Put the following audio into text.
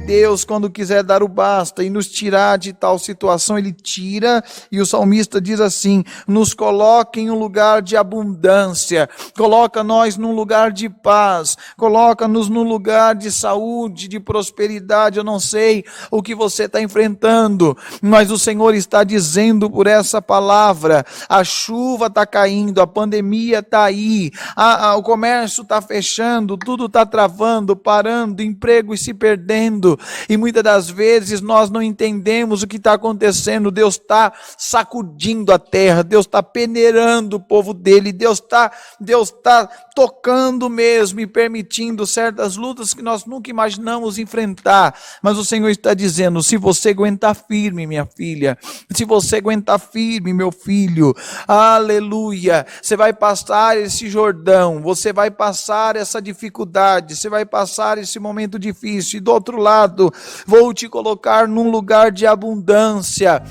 Deus, quando quiser dar o basta e nos tirar de tal situação, Ele tira, e o salmista diz assim: nos coloca em um lugar de abundância, coloca nós num lugar de paz, coloca-nos num lugar de saúde, de prosperidade. Eu não sei o que você está enfrentando, mas o Senhor está dizendo por essa palavra: a chuva está caindo, a pandemia está aí, o comércio está fechando, tudo está travando, parando, empregos se perdendo, e muitas das vezes nós não entendemos o que está acontecendo. Deus está sacudindo a terra, Deus está peneirando o povo dele, Deus está tocando mesmo e permitindo certas lutas que nós nunca imaginamos enfrentar, mas o Senhor está dizendo: se você aguentar firme, minha filha, se você aguentar firme, meu filho, aleluia, você vai passar esse Jordão, você vai passar essa dificuldade, você vai passar esse momento difícil, e do outro lado, vou te colocar num lugar de abundância.